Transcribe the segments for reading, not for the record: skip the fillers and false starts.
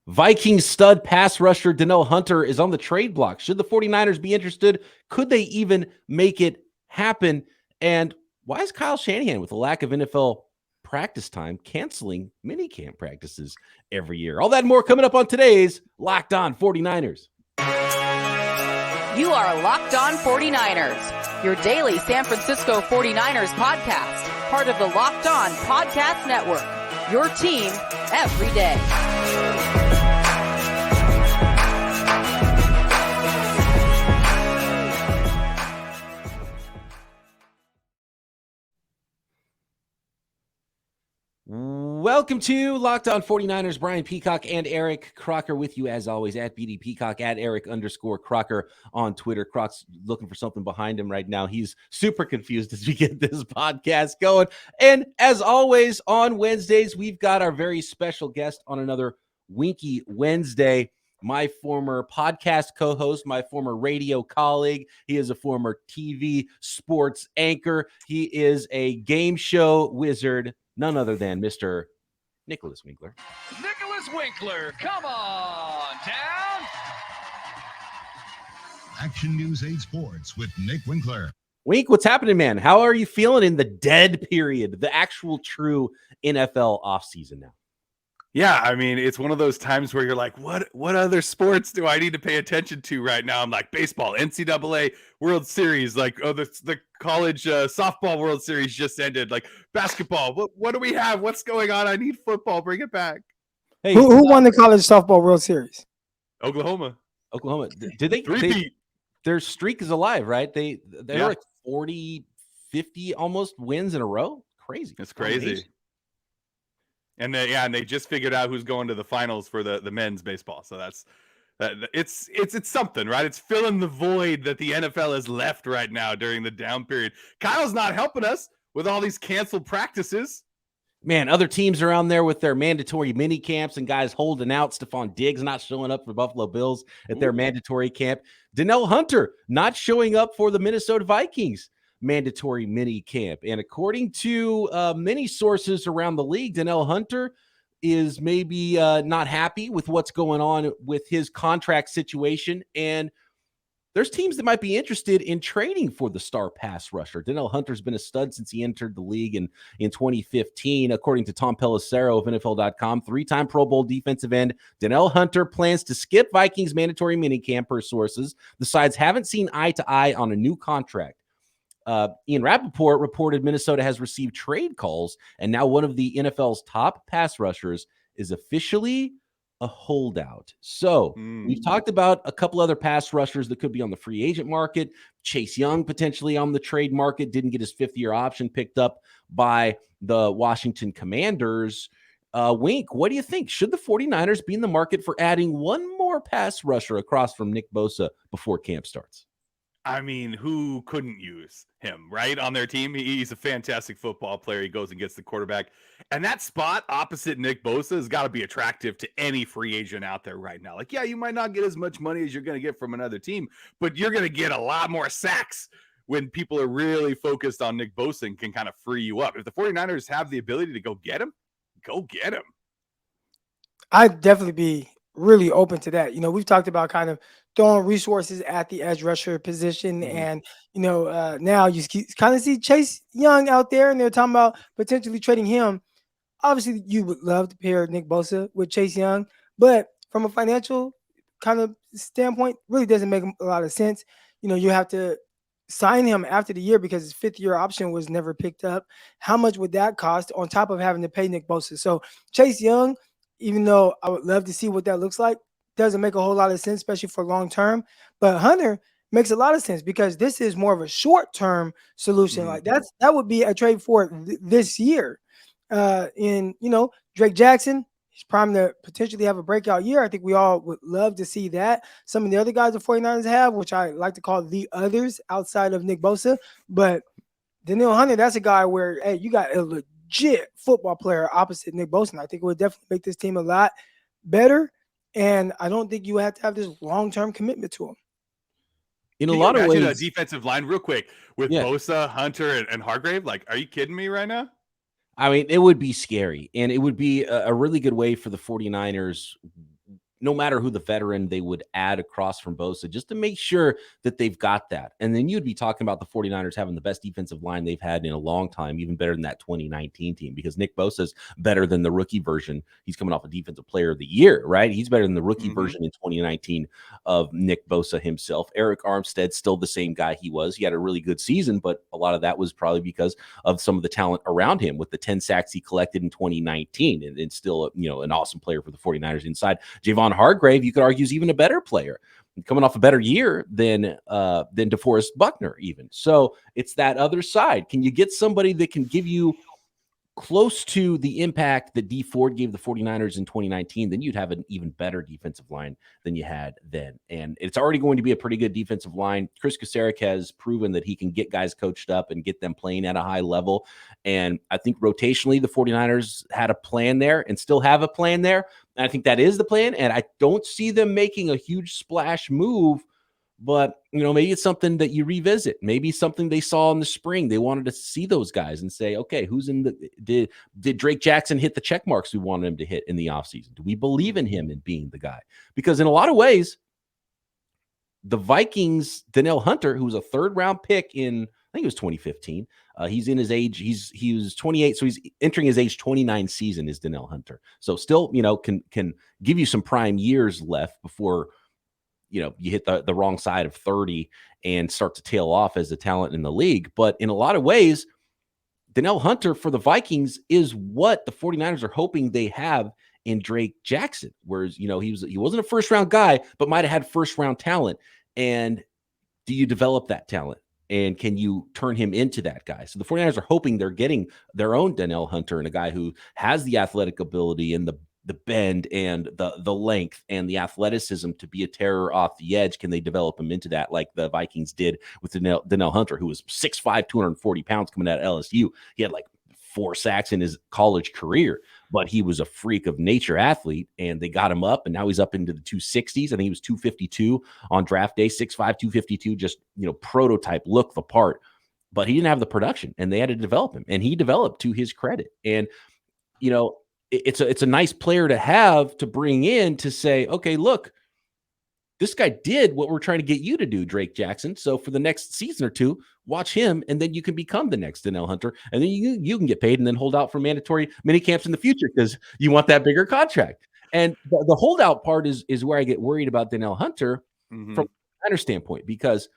Vikings stud pass rusher Danielle Hunter is on the trade block. Should the 49ers be interested? Could they even make it happen? And why is Kyle Shanahan, with a lack of NFL practice time, canceling minicamp practices every year? All that and more coming up on today's Locked On 49ers. You are Locked On 49ers, your daily San Francisco 49ers podcast, part of the Locked On Podcast Network, your team every day. Welcome to Locked On 49ers. Brian Peacock and Eric Crocker with you as always at BD Peacock, at Eric_Crocker on Twitter. Croc's looking for something behind him right now. He's super confused as we get this podcast going. And as always on Wednesdays, we've got our very special guest on another Winky Wednesday. My former podcast co-host, my former radio colleague. He is a former TV sports anchor. He is a game show wizard. None other than Mr. Nicholas Winkler. Nicholas Winkler, come on down. Action News 8 Sports with Nick Winkler. Wink, what's happening, man? How are you feeling in the dead period, the actual true NFL offseason now? Yeah, I mean, it's one of those times where you're like, what other sports do I need to pay attention to right now? I'm like, baseball, NCAA World Series, like, oh, the college softball World Series just ended, like basketball. What do we have? What's going on? I need football. Bring it back. Hey, who won the college softball World Series? Oklahoma. Did they? Three-peat. Their streak is alive, right? They're Yeah. like 40, 50 almost wins in a row. Crazy. It's crazy. And they just figured out who's going to the finals for the men's baseball. So it's something, right? It's filling the void that the NFL has left right now during the down period. Kyle's not helping us with all these canceled practices. Man, other teams around there with their mandatory mini camps and guys holding out. Stephon Diggs not showing up for Buffalo Bills at their mandatory camp. Danielle Hunter not showing up for the Minnesota Vikings mandatory mini camp. And according to many sources around the league, Danielle Hunter is maybe not happy with what's going on with his contract situation. And there's teams that might be interested in trading for the star pass rusher. Danielle Hunter's been a stud since he entered the league in 2015. According to Tom Pelissero of NFL.com, three-time Pro Bowl defensive end, Danielle Hunter plans to skip Vikings mandatory minicamp per sources. The sides haven't seen eye to eye on a new contract. Ian Rappaport reported Minnesota has received trade calls, and now one of the NFL's top pass rushers is officially a holdout. So we've talked about a couple other pass rushers that could be on the free agent market. Chase Young potentially on the trade market, didn't get his fifth-year option picked up by the Washington Commanders. Wink, what do you think? Should the 49ers be in the market for adding one more pass rusher across from Nick Bosa before camp starts? I mean, who couldn't use him, right, on their team? He's a fantastic football player. He goes and gets the quarterback. And that spot opposite Nick Bosa has got to be attractive to any free agent out there right now. Like, yeah, you might not get as much money as you're going to get from another team, but you're going to get a lot more sacks when people are really focused on Nick Bosa and can kind of free you up. If the 49ers have the ability to go get him, go get him. I'd definitely be really open to that. You know, we've talked about kind of throwing resources at the edge rusher position. And, you know, now you kind of see Chase Young out there and they're talking about potentially trading him. Obviously, you would love to pair Nick Bosa with Chase Young, but from a financial kind of standpoint, really doesn't make a lot of sense. You know, you have to sign him after the year because his fifth-year option was never picked up. How much would that cost on top of having to pay Nick Bosa? So Chase Young, even though I would love to see what that looks like, doesn't make a whole lot of sense, especially for long term. But Hunter makes a lot of sense because this is more of a short-term solution. Like that would be a trade for this year. And, you know, Drake Jackson, he's primed to potentially have a breakout year. I think we all would love to see that. Some of the other guys the 49ers have, which I like to call the others outside of Nick Bosa. But Danielle Hunter, that's a guy where, hey, you got a legit football player opposite Nick Bosa. And I think it would definitely make this team a lot better. And I don't think you have to have this long-term commitment to him. In a lot of ways, a defensive line real quick with Bosa, Hunter, and Hargrave. Like, are you kidding me right now? I mean, it would be scary, and it would be a really good way for the 49ers no matter who the veteran they would add across from Bosa, just to make sure that they've got that. And then you'd be talking about the 49ers having the best defensive line they've had in a long time, even better than that 2019 team, because Nick Bosa's better than the rookie version. He's coming off a defensive player of the year, right? He's better than the rookie version in 2019 of Nick Bosa himself. Eric Armstead's still the same guy he was. He had a really good season, but a lot of that was probably because of some of the talent around him with the 10 sacks he collected in 2019 and still, an awesome player for the 49ers inside. Javon Hargrave, you could argue, is even a better player, coming off a better year than DeForest Buckner even. So it's that other side. Can you get somebody that can give you close to the impact that D Ford gave the 49ers in 2019, then you'd have an even better defensive line than you had then. And it's already going to be a pretty good defensive line. Chris Kasarik has proven that he can get guys coached up and get them playing at a high level. And I think rotationally, the 49ers had a plan there and still have a plan there. And I think that is the plan. And I don't see them making a huge splash move. But, maybe it's something that you revisit. Maybe something they saw in the spring. They wanted to see those guys and say, okay, who's in the did Drake Jackson hit the check marks we wanted him to hit in the offseason? Do we believe in him and being the guy? Because in a lot of ways, the Vikings, Danielle Hunter, who was a 3rd-round pick in, I think it was 2015. He's in his age. He was 28, so he's entering his age 29 season is Danielle Hunter. So still, can give you some prime years left before you hit the wrong side of 30 and start to tail off as a talent in the league. But in a lot of ways, Danielle Hunter for the Vikings is what the 49ers are hoping they have in Drake Jackson. Whereas, he wasn't a 1st-round guy, but might have had 1st-round talent. And do you develop that talent? And can you turn him into that guy? So the 49ers are hoping they're getting their own Danielle Hunter and a guy who has the athletic ability and the bend and the length and the athleticism to be a terror off the edge. Can they develop him into that like the Vikings did with Danielle Hunter, who was 6'5", 240 pounds coming out of LSU? He had like 4 sacks in his college career, but he was a freak of nature athlete, and they got him up, and now he's up into the 260s. I think he was 252 on draft day, 6'5", 252, just, prototype, look the part. But he didn't have the production, and they had to develop him, and he developed to his credit. And, it's a nice player to have to bring in to say, okay, look, this guy did what we're trying to get you to do, Drake Jackson. So for the next season or two, watch him, and then you can become the next Danielle Hunter, and then you can get paid and then hold out for mandatory mini camps in the future because you want that bigger contract. And the holdout part is where I get worried about Danielle Hunter from a Niner standpoint, because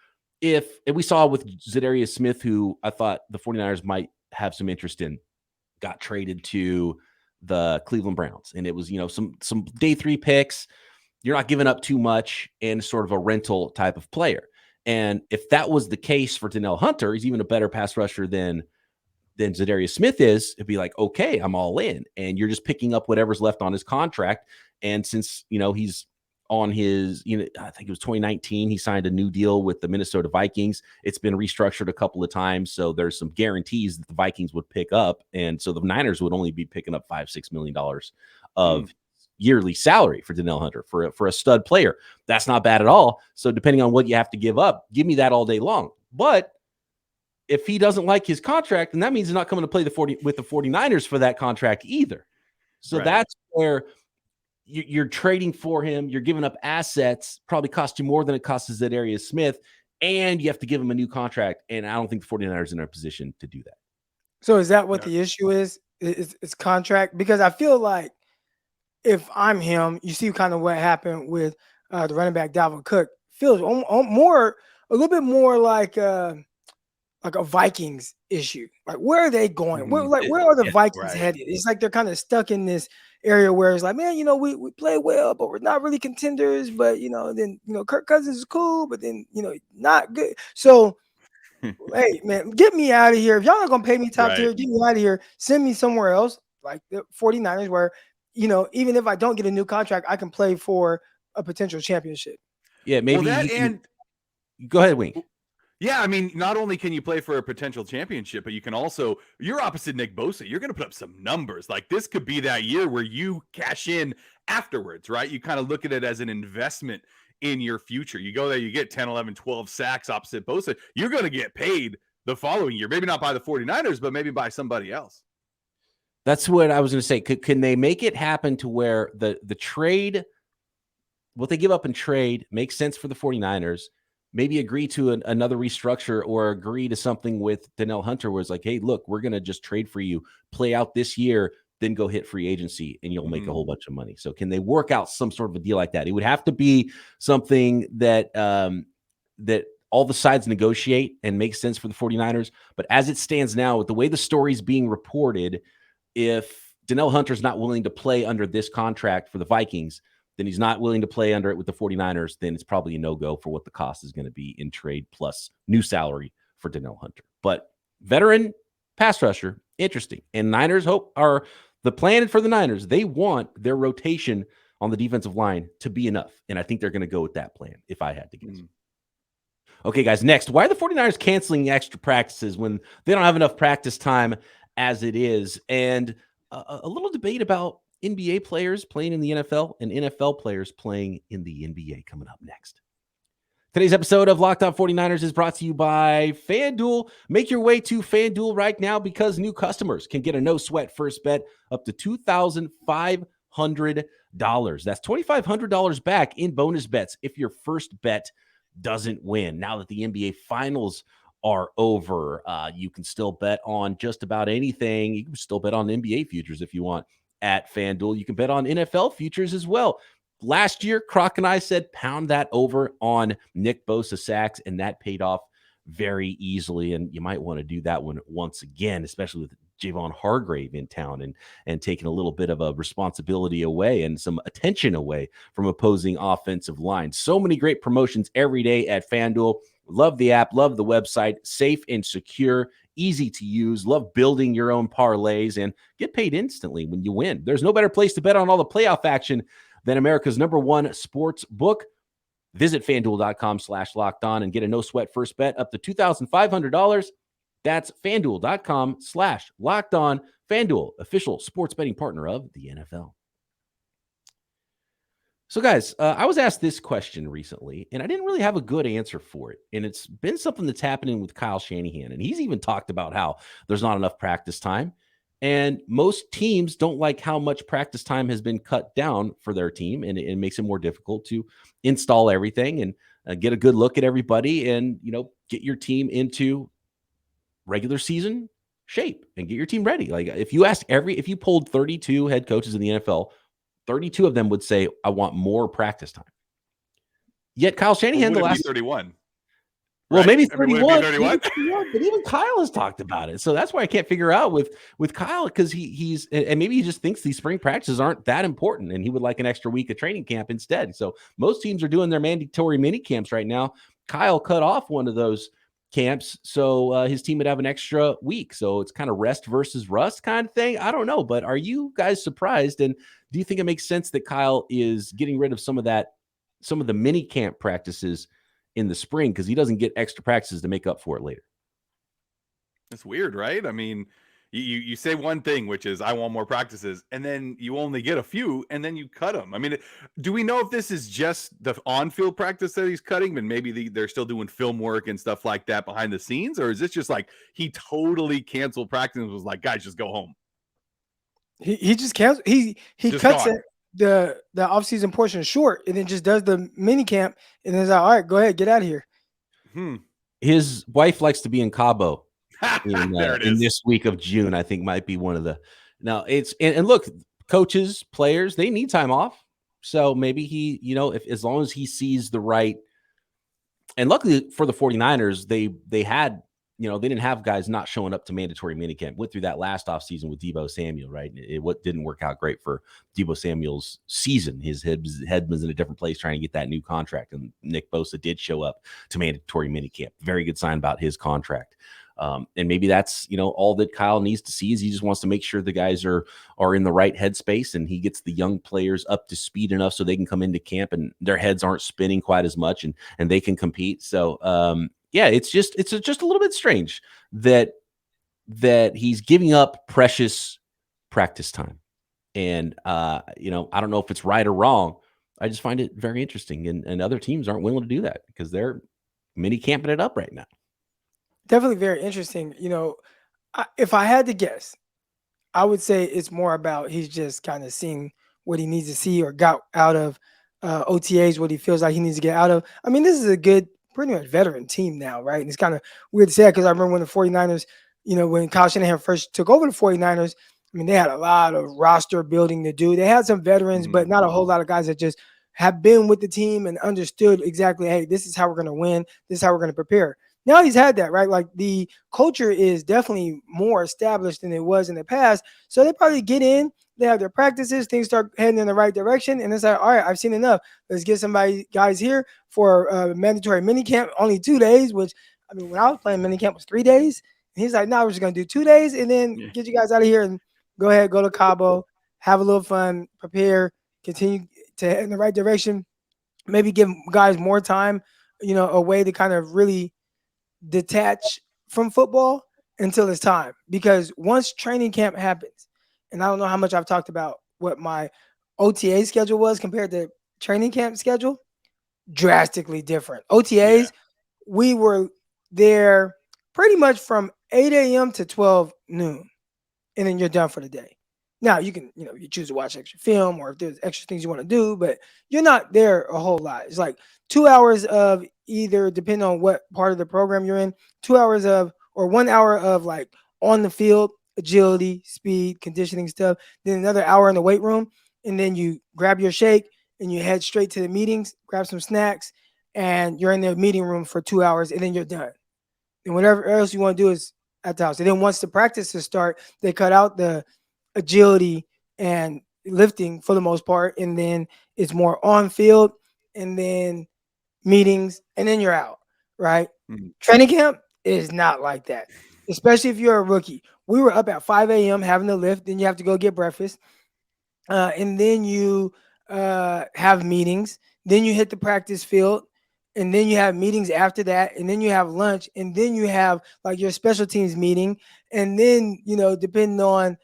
and we saw with Zadarius Smith, who I thought the 49ers might have some interest in, got traded to the Cleveland Browns, and it was some day 3 picks. You're not giving up too much, and sort of a rental type of player. And if that was the case for Danielle Hunter, he's even a better pass rusher than Zadarius Smith is. It'd be like, okay, I'm all in, and you're just picking up whatever's left on his contract. And since he's on his, I think it was 2019, he signed a new deal with the Minnesota Vikings. It's been restructured a couple of times, so there's some guarantees that the Vikings would pick up, and so the Niners would only be picking up $5-6 million of yearly salary for Danielle Hunter for a stud player. That's not bad at all. So depending on what you have to give up, give me that all day long. But if he doesn't like his contract, then that means he's not coming to play with the 49ers for that contract either. So that's where you're trading for him. You're giving up assets, probably cost you more than it costs Zadarius Smith, and you have to give him a new contract. And I don't think the 49ers are in a position to do that. So is that what the issue is? It's contract? Because I feel like if I'm him, you see kind of what happened with the running back Dalvin Cook. Feels a little bit more like a Vikings issue. Like, where are they going? Where are the Vikings headed? It's like they're kind of stuck in this area where it's like, man, we play well, but we're not really contenders. But then Kirk Cousins is cool, but then not good. So hey, man, get me out of here. If y'all not gonna pay me top tier, get me out of here. Send me somewhere else, like the 49ers, where even if I don't get a new contract, I can play for a potential championship. Yeah, maybe. Go ahead, Wink. Yeah, I mean, not only can you play for a potential championship, but you can also, you're opposite Nick Bosa. You're going to put up some numbers. Like, this could be that year where you cash in afterwards, right? You kind of look at it as an investment in your future. You go there, you get 10, 11, 12 sacks opposite Bosa. You're going to get paid the following year. Maybe not by the 49ers, but maybe by somebody else. That's what I was going to say. Can they make it happen to where the trade what they give up in trade makes sense for the 49ers. Maybe agree to another restructure or agree to something with Danielle Hunter where it's like, hey, look, we're going to just trade for you, play out this year, then go hit free agency and you'll make a whole bunch of money. So can they work out some sort of a deal like that? It would have to be something that that all the sides negotiate and make sense for the 49ers. But as it stands now, with the way the story's being reported, if Danielle Hunter's not willing to play under this contract for the Vikings, then he's not willing to play under it with the 49ers, then it's probably a no-go for what the cost is going to be in trade plus new salary for Danielle Hunter. But veteran pass rusher, interesting. And Niners are the plan for the Niners. They want their rotation on the defensive line to be enough. And I think they're going to go with that plan if I had to guess. Okay, guys, next. Why are the 49ers canceling extra practices when they don't have enough practice time as it is? And a little debate about NBA players playing in the NFL and NFL players playing in the NBA coming up next. Today's episode of Locked On 49ers is brought to you by FanDuel. Make your way to FanDuel right now because new customers can get a no-sweat first bet up to $2,500. That's $2,500 back in bonus bets if your first bet doesn't win. Now that the NBA Finals are over, you can still bet on just about anything. You can still bet on NBA futures if you want at FanDuel. You can bet on NFL futures as well. Last year, Croc and I said pound that over on Nick Bosa sacks, and that paid off very easily. And you might want to do that one once again, especially with Javon Hargrave in town and taking a little bit of a responsibility away and some attention away from opposing offensive lines. So many great promotions every day at FanDuel. Love the app, love the website, safe and secure, easy to use, love building your own parlays, and get paid instantly when you win. There's no better place to bet on all the playoff action than America's #1 sports book. Visit FanDuel.com/lockedon and get a no-sweat first bet up to $2,500. That's FanDuel.com/lockedon. FanDuel, official sports betting partner of the NFL. So, guys, I was asked this question recently, and I didn't really have a good answer for it. And it's been something that's happening with Kyle Shanahan. And he's even talked about how there's not enough practice time. And most teams don't like how much practice time has been cut down for their team. And it makes it more difficult to install everything and get a good look at everybody and, get your team into regular season shape and get your team ready. Like if you polled 32 head coaches in the NFL, 32 of them would say, I want more practice time. Yet Kyle Shanahan, the last 31. Well, right? maybe I mean, 31, 31? but even Kyle has talked about it. So that's why I can't figure out with Kyle, because he's and maybe he just thinks these spring practices aren't that important and he would like an extra week of training camp instead. So most teams are doing their mandatory mini camps right now. Kyle cut off one of those camps, so his team would have an extra week. So it's kind of rest versus rust kind of thing. I don't know, but are you guys surprised? And do you think it makes sense that Kyle is getting rid of some of the mini camp practices in the spring because he doesn't get extra practices to make up for it later? It's weird, right? I mean, you say one thing, which is I want more practices, and then you only get a few, and then you cut them. I mean, do we know if this is just the on-field practice that he's cutting, and maybe they're still doing film work and stuff like that behind the scenes, or is this just like he totally canceled practice and was like, guys, just go home? He just canceled. He cuts it, the offseason portion short, and then just does the mini camp, and then it's like, all right, go ahead, get out of here. His wife likes to be in Cabo. There it in is. this week of June, I think might be one of the. Now it's and look, coaches, players, they need time off. So maybe he, if as long as he sees the right. And luckily for the 49ers, they had, they didn't have guys not showing up to mandatory minicamp. Went through that last offseason with Deebo Samuel, right? It didn't work out great for Deebo Samuel's season. His head was in a different place trying to get that new contract. And Nick Bosa did show up to mandatory minicamp. Very good sign about his contract. And maybe that's, all that Kyle needs to see is he just wants to make sure the guys are in the right headspace and he gets the young players up to speed enough so they can come into camp and their heads aren't spinning quite as much and they can compete. So, it's just a little bit strange that he's giving up precious practice time. And, I don't know if it's right or wrong. I just find it very interesting. And other teams aren't willing to do that because they're mini camping it up right now. Definitely very interesting. If I had to guess, I would say it's more about he's just kind of seeing what he needs to see or got out of OTAs, what he feels like he needs to get out of. I mean, this is a good, pretty much veteran team now, right? And it's kind of weird to say because I remember when the 49ers, when Kyle Shanahan first took over the 49ers, I mean, they had a lot of roster building to do. They had some veterans, but not a whole lot of guys that just have been with the team and understood exactly, hey, this is how we're going to win. This is how we're going to prepare. Now he's had that, right? Like the culture is definitely more established than it was in the past. So they probably get in, they have their practices, things start heading in the right direction. And it's like, all right, I've seen enough. Let's get guys here for mandatory minicamp, only 2 days, which, I mean, when I was playing minicamp, it was 3 days. And he's like, no, we're just going to do 2 days and then get you guys out of here and go ahead, go to Cabo, have a little fun, prepare, continue to head in the right direction, maybe give guys more time, a way to kind of really detach from football until it's time. Because once training camp happens, and I don't know how much I've talked about what my OTA schedule was compared to training camp schedule, drastically different. OTAs, we were there pretty much from 8 a.m. to 12 noon, and then you're done for the day. Now you can, you choose to watch extra film or if there's extra things you want to do, but you're not there a whole lot. It's like 2 hours of either, depending on what part of the program you're in, 2 hours of, or 1 hour of like on the field, agility, speed, conditioning stuff, then another hour in the weight room. And then you grab your shake and you head straight to the meetings, grab some snacks, and you're in the meeting room for 2 hours and then you're done. And whatever else you want to do is at the house. And then once the practices start, they cut out the agility and lifting for the most part. And then it's more on field and then meetings and then you're out, right? Training camp is not like that, especially if you're a rookie. We were up at 5 a.m. having to lift. Then you have to go get breakfast. And then you have meetings. Then you hit the practice field. And then you have meetings after that. And then you have lunch. And then you have like your special teams meeting. And then, depending on,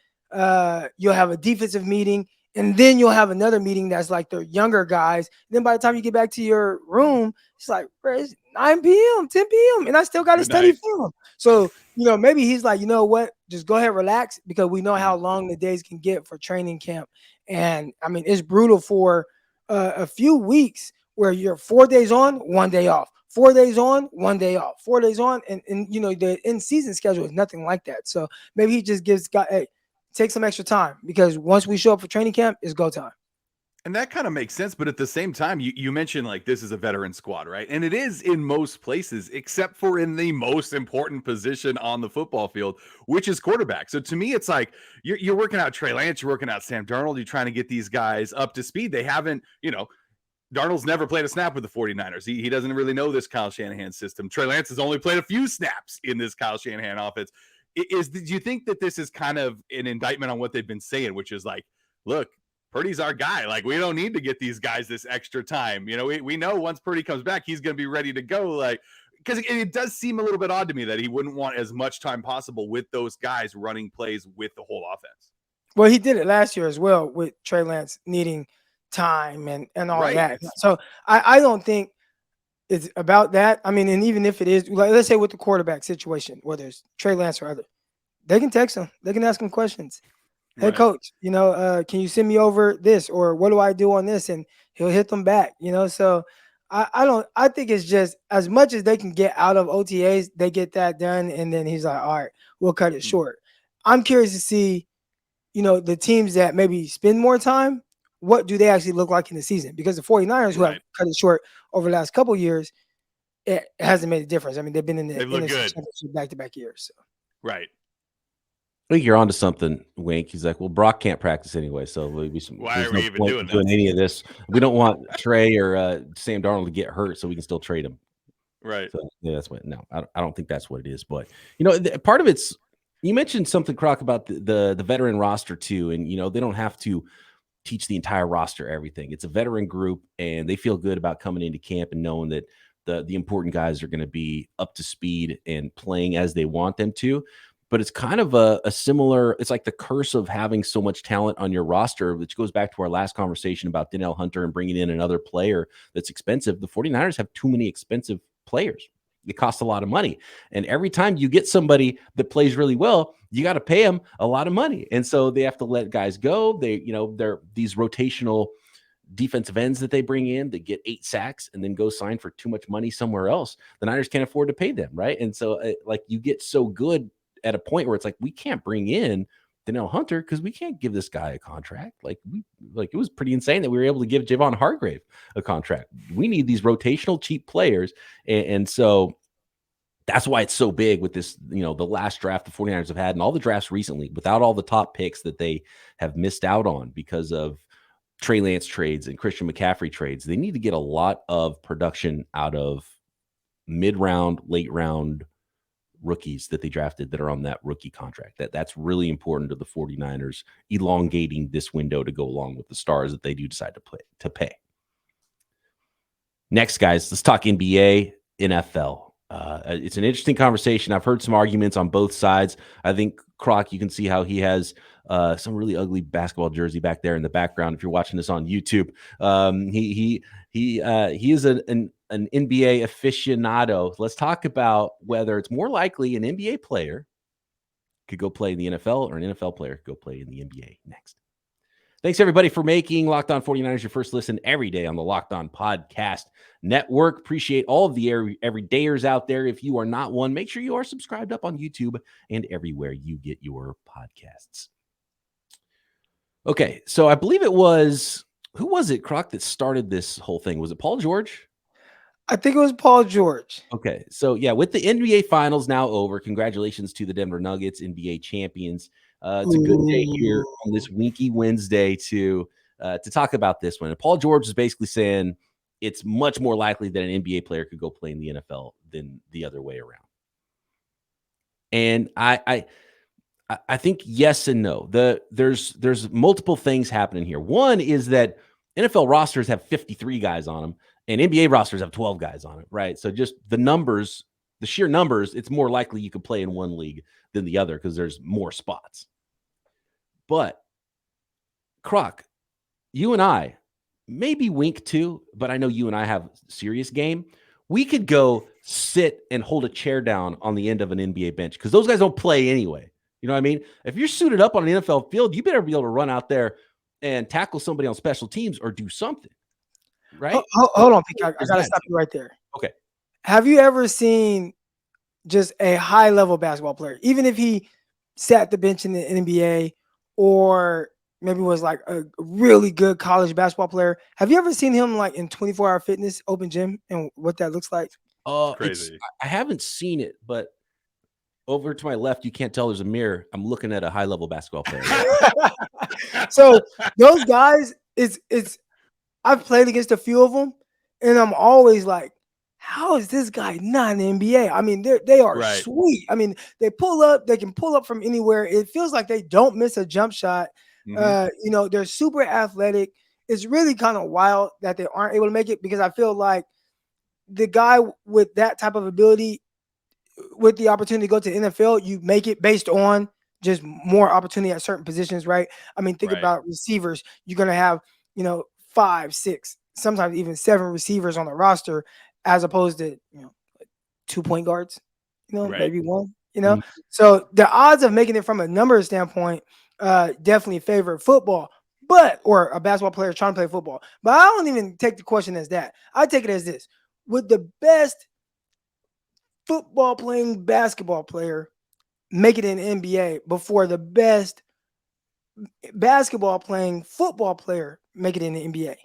you'll have a defensive meeting. And then you'll have another meeting that's like the younger guys. And then by the time you get back to your room, it's like, bro, it's 9 p.m., 10 p.m., and I still got to study film. So, maybe he's like, you know what, just go ahead, relax, because we know how long the days can get for training camp. And, I mean, it's brutal for a few weeks where you're 4 days on, 1 day off, 4 days on, 1 day off, 4 days on. And the in-season schedule is nothing like that. So maybe he just gives guys, hey, take some extra time, because once we show up for training camp, it's go time. And that kind of makes sense. But at the same time, you mentioned like this is a veteran squad, right? And it is in most places, except for in the most important position on the football field, which is quarterback. So to me, it's like you're working out Trey Lance, you're working out Sam Darnold, you're trying to get these guys up to speed. They haven't, Darnold's never played a snap with the 49ers. He doesn't really know this Kyle Shanahan system. Trey Lance has only played a few snaps in this Kyle Shanahan offense. Do you think that this is kind of an indictment on what they've been saying, which is like, look, Purdy's our guy. Like, we don't need to get these guys this extra time. We know once Purdy comes back, he's going to be ready to go. Like, because it does seem a little bit odd to me that he wouldn't want as much time possible with those guys running plays with the whole offense. Well, he did it last year as well with Trey Lance needing time and all that. So I don't think it's about that. I mean, and even if it is, like, let's say with the quarterback situation, whether it's Trey Lance or other, they can text him. They can ask him questions. Hey, coach, can you send me over this, or what do I do on this? And he'll hit them back, So I think it's just as much as they can get out of OTAs, they get that done. And then he's like, all right, we'll cut it short. I'm curious to see, the teams that maybe spend more time, what do they actually look like in the season? Because the 49ers who have cut it short over the last couple of years, it hasn't made a difference. I mean, they've been in the championship back-to-back years. So. Right. I think you're onto something, Wink. He's like, well, Brock can't practice anyway, so why are we even doing any of this? We don't want Trey or Sam Darnold to get hurt, so we can still trade him. Right. So, yeah, that's what. No, I don't think that's what it is. But part of it's, you mentioned something, Croc, about the veteran roster too, and they don't have to teach the entire roster everything. It's a veteran group, and they feel good about coming into camp and knowing that the important guys are going to be up to speed and playing as they want them to. But it's kind of a similar, it's like the curse of having so much talent on your roster, which goes back to our last conversation about Danielle Hunter and bringing in another player that's expensive. The 49ers have too many expensive players. It costs a lot of money. And every time you get somebody that plays really well, you got to pay them a lot of money. And so they have to let guys go. They're these rotational defensive ends that they bring in that get 8 sacks and then go sign for too much money somewhere else, the Niners can't afford to pay them, right? And so, like, you get so good at a point where it's like, we can't bring in Danielle Hunter because we can't give this guy a contract. Like, it was pretty insane that we were able to give Javon Hargrave a contract. We need these rotational cheap players. And so that's why it's so big with this, the last draft the 49ers have had and all the drafts recently without all the top picks that they have missed out on because of Trey Lance trades and Christian McCaffrey trades. They need to get a lot of production out of mid-round, late-round rookies that they drafted that are on that rookie contract. That's really important to the 49ers, elongating this window to go along with the stars that they do decide to pay. Next, guys, let's talk NBA, NFL. It's an interesting conversation. I've heard some arguments on both sides. I think Croc, you can see how he has some really ugly basketball jersey back there in the background. If you're watching this on YouTube, he is an NBA aficionado. Let's talk about whether it's more likely an NBA player could go play in the NFL or an NFL player could go play in the NBA next. Thanks, everybody, for making Locked On 49ers your first listen every day on the Locked On Podcast Network. Appreciate all of the everydayers out there. If you are not one, make sure you are subscribed up on YouTube and everywhere you get your podcasts. Okay, so I believe it was, who was it, Croc, that started this whole thing? Was it Paul George? I think it was Paul George. Okay, so yeah, with the NBA Finals now over, congratulations to the Denver Nuggets, NBA champions. It's a good day here on this Winky Wednesday to talk about this one. And Paul George is basically saying it's much more likely that an NBA player could go play in the NFL than the other way around. And I think yes and no. There's multiple things happening here. One is that NFL rosters have 53 guys on them, and NBA rosters have 12 guys on it, right? So just the numbers, the sheer numbers, it's more likely you could play in one league than the other because there's more spots. But Croc, you and I, maybe Wink too, but I know you and I have serious game. We could go sit and hold a chair down on the end of an NBA bench because those guys don't play anyway. You know what I mean? If you're suited up on an NFL field, you better be able to run out there and tackle somebody on special teams or do something, right? Hold on, Peacock. I got to stop you right there. Okay. Have you ever seen just a high-level basketball player, even if he sat the bench in the NBA or maybe was like a really good college basketball player? Have you ever seen him like in 24-hour fitness open gym and what that looks like? Crazy. I haven't seen it, but over to my left, you can't tell there's a mirror. I'm looking at a high-level basketball player. So those guys, I've played against a few of them, and I'm always like, how is this guy not in the NBA? I mean, they are right. Sweet. I mean, they can pull up from anywhere. It feels like they don't miss a jump shot. Mm-hmm. They're super athletic. It's really kind of wild that they aren't able to make it because I feel like the guy with that type of ability, with the opportunity to go to the NFL, you make it based on just more opportunity at certain positions, right? I mean, think about receivers. You're going to have, 5, 6, sometimes even 7 receivers on the roster as opposed to, 2 point guards, maybe 1, Mm-hmm. So the odds of making it from a numbers standpoint definitely favor football, or a basketball player trying to play football. But I don't even take the question as that. I take it as this. Would the best football playing basketball player make it in the NBA before the best basketball playing football player make it in the NBA?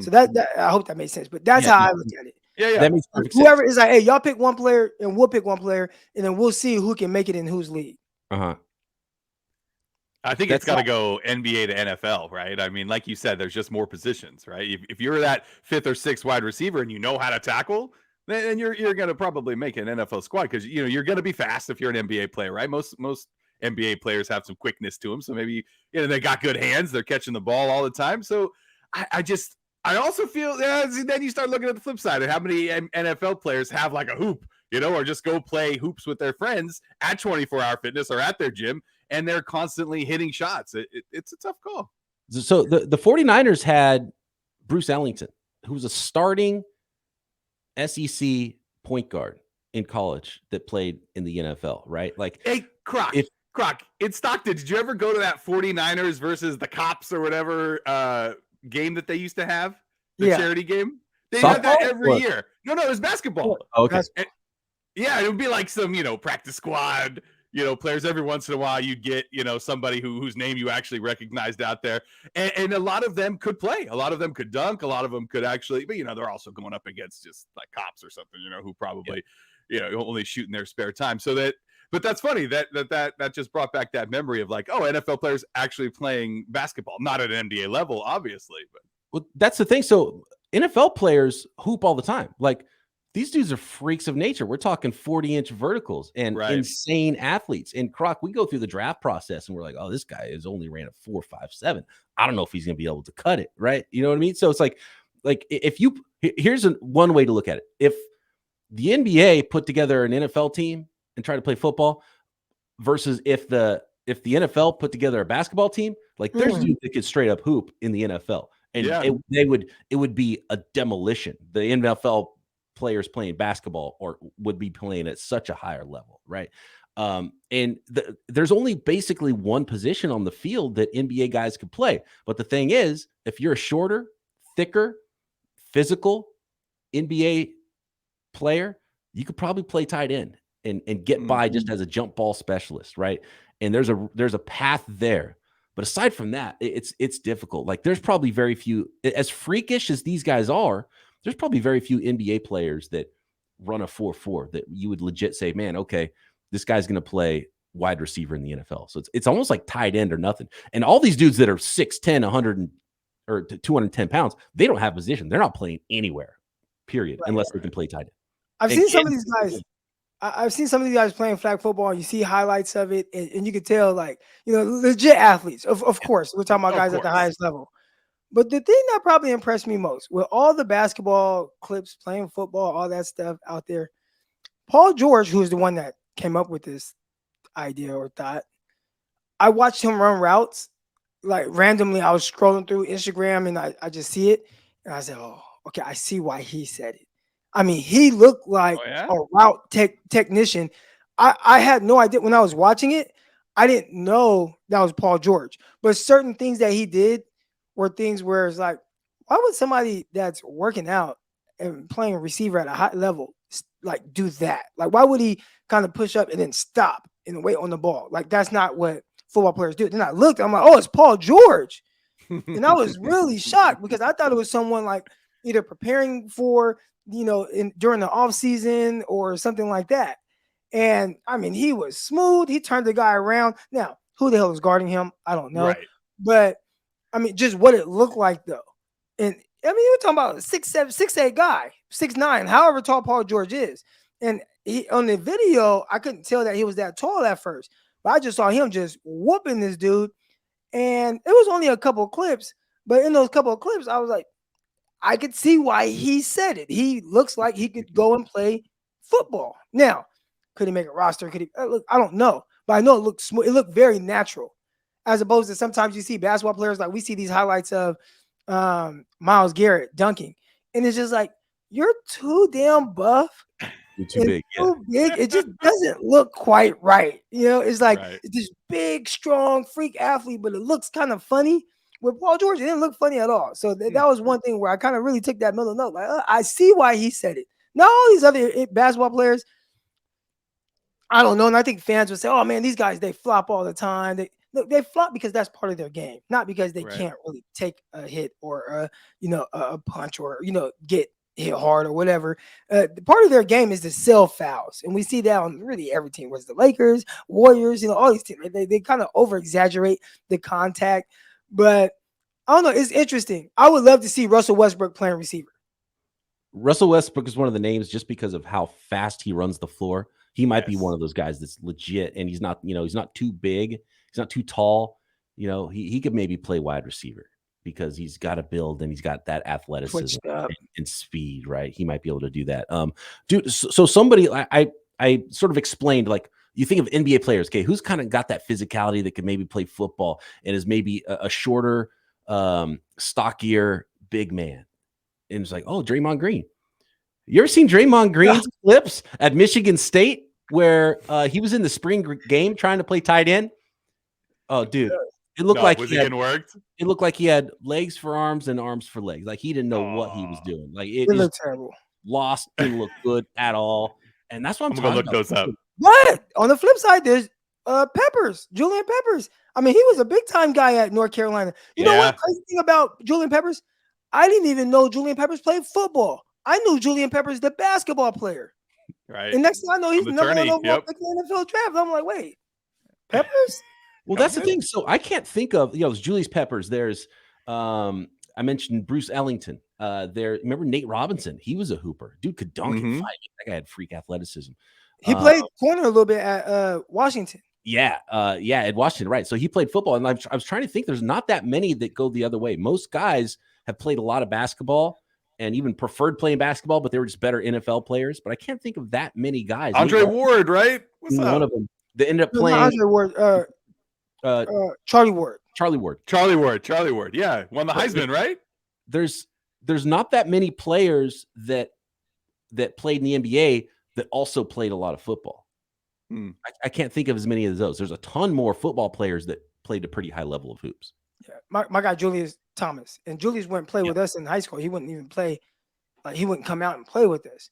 So that I hope that makes sense, but that's how I look at it. Yeah. That makes perfect sense. Whoever is like, hey, y'all pick one player and we'll pick one player, and then we'll see who can make it in whose league. Uh-huh. I think it's got to go NBA to NFL, right? I mean, like you said, there's just more positions, right? If you're that 5th or 6th wide receiver and you know how to tackle, then you're going to probably make an NFL squad because you're going to be fast if you're an NBA player, right? Most NBA players have some quickness to them, so maybe they got good hands, they're catching the ball all the time. So I also feel then you start looking at the flip side of how many NFL players have like a hoop, or just go play hoops with their friends at 24-hour fitness or at their gym, and they're constantly hitting shots. It's a tough call. So the 49ers had Bruce Ellington, who was a starting SEC point guard in college that played in the NFL, right? Like, hey, Croc, in Stockton, did you ever go to that 49ers versus the Cops or whatever game that they used to have, the Yeah. charity game. They had that every What? year. No, it was basketball. Okay. Yeah, it would be like some, practice squad, players. Every once in a while you get, somebody whose name you actually recognized out there. And a lot of them could play. A lot of them could dunk. A lot of them could actually, but, they're also going up against just like cops or something, who probably, only shoot in their spare time. But that's funny that just brought back that memory of like, oh, NFL players actually playing basketball, not at an NBA level, obviously. But Well, that's the thing. So NFL players hoop all the time. Like these dudes are freaks of nature. We're talking 40-inch verticals and insane athletes. And Croc, we go through the draft process and we're like, oh, this guy has only ran a 4.57. I don't know if he's going to be able to cut it. Right. You know what I mean? So it's like if you, here's one way to look at it. If the NBA put together an NFL team and try to play football versus if the NFL put together a basketball team, like there's dudes that could straight up hoop in the NFL. And it would be a demolition. The NFL players playing basketball would be playing at such a higher level, right? There's only basically one position on the field that NBA guys could play. But the thing is, if you're a shorter, thicker, physical NBA player, you could probably play tight end and get by just as a jump ball specialist, right? And there's a path there. But aside from that, it's difficult. Like there's probably very few, as freakish as these guys are, there's probably very few NBA players that run a 4.4 that you would legit say, man, okay, this guy's going to play wide receiver in the NFL. So it's almost like tight end or nothing. And all these dudes that are 6'10", 100 or 210 pounds, they don't have position. They're not playing anywhere, period, unless they can play tight end. I've seen some of these guys. I've seen some of these guys playing flag football. You see highlights of it, and you can tell, like, legit athletes. Of course, we're talking about guys at the highest level. But the thing that probably impressed me most, with all the basketball clips, playing football, all that stuff out there, Paul George, who is the one that came up with this idea or thought, I watched him run routes. Like randomly, I was scrolling through Instagram, and I just see it, and I said, oh, okay, I see why he said it. I mean, he looked like a route technician. I had no idea when I was watching it. I didn't know that was Paul George. But certain things that he did were things where it's like, why would somebody that's working out and playing receiver at a high level like do that? Like, why would he kind of push up and then stop and wait on the ball? Like, that's not what football players do. Then I looked, I'm like, oh, it's Paul George. And I was really shocked because I thought it was someone like either preparing for during the off season or something like that. And I mean, he was smooth. He turned the guy around. Now, who the hell is guarding him? I don't know. Right. But I mean, just what it looked like though. And I mean, you were talking about a 6'7", 6'8" guy, 6'9", however tall Paul George is. And he, on the video, I couldn't tell that he was that tall at first, but I just saw him just whooping this dude. And it was only a couple of clips, but in those couple of clips, I was like, I could see why he said it. He looks like he could go and play football. Now, could he make a roster? Could he? Look, I don't know, but I know it looked smooth. It looked very natural, as opposed to sometimes you see basketball players like we see these highlights of Myles Garrett dunking, and it's just like you're too damn buff. You're too big. Too big. It just doesn't look quite right. It's like it's this big, strong freak athlete, but it looks kind of funny. With Paul George, it didn't look funny at all. So that was one thing where I kind of really took that middle note. Like, I see why he said it. Now, all these other basketball players, I don't know. And I think fans would say, oh, man, these guys, they flop all the time. They flop because that's part of their game, not because they can't really take a hit or, a punch or, get hit hard or whatever. Part of their game is to sell fouls. And we see that on really every team, whether it's the Lakers, Warriors, all these teams. They kind of over-exaggerate the contact. But I don't know. It's interesting. I would love to see Russell Westbrook playing receiver. Russell Westbrook is one of the names just because of how fast he runs the floor. He might be one of those guys that's legit, and he's not, he's not too big. He's not too tall. He could maybe play wide receiver because he's got a build and he's got that athleticism and speed, right? He might be able to do that. Dude, so somebody I sort of explained, like, you think of NBA players, okay, who's kind of got that physicality that can maybe play football and is maybe a shorter, stockier big man. And it's like, oh, Draymond Green. You ever seen Draymond Green's clips at Michigan State where he was in the spring game trying to play tight end? Oh, dude, It looked like was he he had, getting worked? it looked like he had legs for arms and arms for legs. Like he didn't know what he was doing. Like it It just looked terrible. lost, didn't look good at all. And that's what I'm I'm gonna talking look about. those up. But on the flip side, there's Peppers, Julian Peppers. I mean, he was a big time guy at North Carolina. You know Yeah. what? Crazy thing about Julian Peppers, I didn't even know Julian Peppers played football. I knew Julian Peppers, the basketball player. Right. And next thing I know, he's The the number one tourney, overall yep. pick in the NFL draft. I'm like, wait, Peppers? Well, that's the thing. So I can't think of, there's Julius Peppers. There's, I mentioned Bruce Ellington. Remember Nate Robinson? He was a hooper. Dude could dunk at 5'8". That guy had freak athleticism. He played corner a little bit at Washington. Yeah, at Washington, right. So he played football, and I was trying to think. There's not that many that go the other way. Most guys have played a lot of basketball and even preferred playing basketball, but they were just better NFL players. But I can't think of that many guys. Andre Ward, right? What's one up? of them that ended up No, playing. Andre Ward, Charlie Ward. Charlie Ward. Charlie Ward. Yeah, won the Heisman, right? There's not that many players that played in the NBA that also played a lot of football. I can't think of as many of those. There's a ton more football players that played a pretty high level of hoops. Yeah, my guy Julius Thomas, and Julius wouldn't play with us in high school. He wouldn't even play. He wouldn't come out and play with us.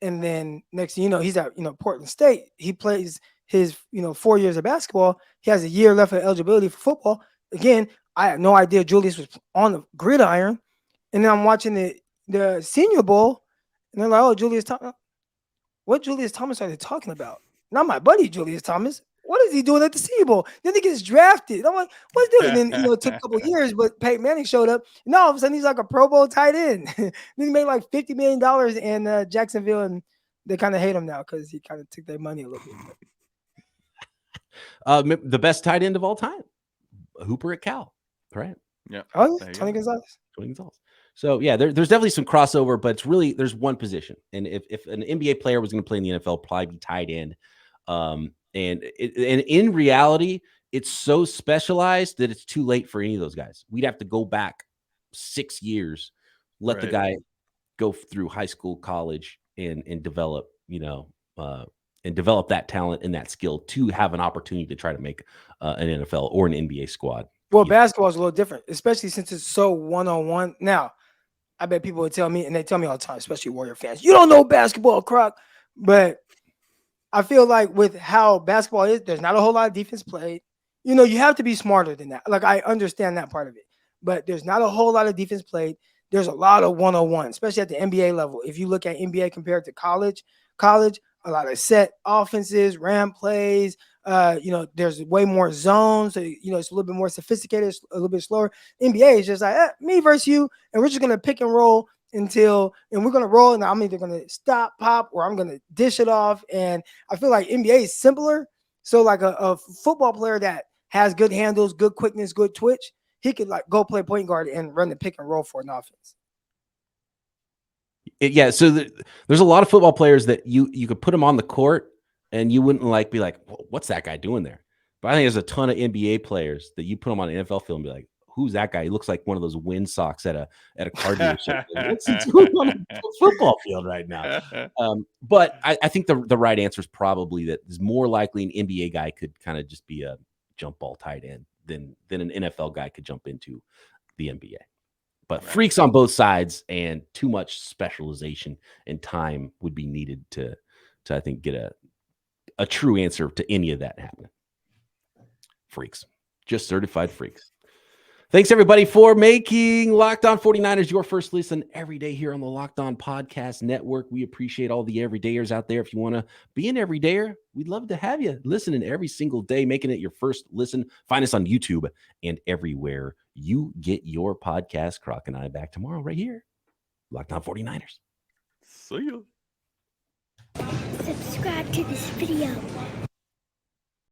And then next thing you know, he's at Portland State. He plays his 4 years of basketball. He has a year left of eligibility for football. Again, I had no idea Julius was on the gridiron. And then I'm watching the Senior Bowl, and they're like, "Oh, Julius Thomas. What Julius Thomas are they talking about? Not my buddy Julius Thomas. What is he doing at the Senior Bowl?" Then he gets drafted. I'm like, "What's doing?" And then it took a couple years, but Peyton Manning showed up. And all of a sudden, he's like a Pro Bowl tight end. Then he made like $50 million in Jacksonville, and they kind of hate him now because he kind of took their money a little bit. The best tight end of all time, Hooper at Cal, right? Yeah. Oh, yeah, Tony Gonzalez. So yeah, there's definitely some crossover, but it's really there's one position, and if an NBA player was going to play in the NFL, probably be tight end. And in reality, it's so specialized that it's too late for any of those guys. We'd have to go back 6 years, let the guy go through high school, college, and develop, and develop that talent and that skill to have an opportunity to try to make an NFL or an NBA squad. Well, basketball is a little different, especially since it's so one-on-one. Now, I bet people would tell me, and they tell me all the time, especially Warrior fans, "You don't know basketball, Croc." But I feel like with how basketball is, there's not a whole lot of defense played. You have to be smarter than that. Like, I understand that part of it. But there's not a whole lot of defense played. There's a lot of one-on-one, especially at the NBA level. If you look at NBA compared to college, a lot of set offenses, ram plays. There's way more zones. So, it's a little bit more sophisticated, a little bit slower. NBA is just like me versus you, and we're just gonna pick and roll and we're gonna roll, and I'm either gonna stop, pop, or I'm gonna dish it off. And I feel like NBA is simpler. So like a football player that has good handles, good quickness, good twitch, he could like go play point guard and run the pick and roll for an offense. So there's a lot of football players that you could put them on the court and you wouldn't be like, what's that guy doing there? But I think there's a ton of NBA players that you put them on an NFL film and be like, who's that guy? He looks like one of those wind socks at a car dealership. What's he doing on a football field right now? But I think the right answer is probably that is more likely an NBA guy could kind of just be a jump ball tight end than an NFL guy could jump into the NBA. But freaks on both sides, and too much specialization and time would be needed to I think get a true answer to any of that happening. Freaks, just certified freaks. Thanks everybody for making Locked On 49ers your first listen every day here on the Locked On Podcast Network. We appreciate all the everydayers out there. If you want to be an everydayer, we'd love to have you listening every single day, making it your first listen. Find us on YouTube and everywhere you get your podcast. Croc and I back tomorrow right here. Locked On 49ers. See you. Subscribe to this video.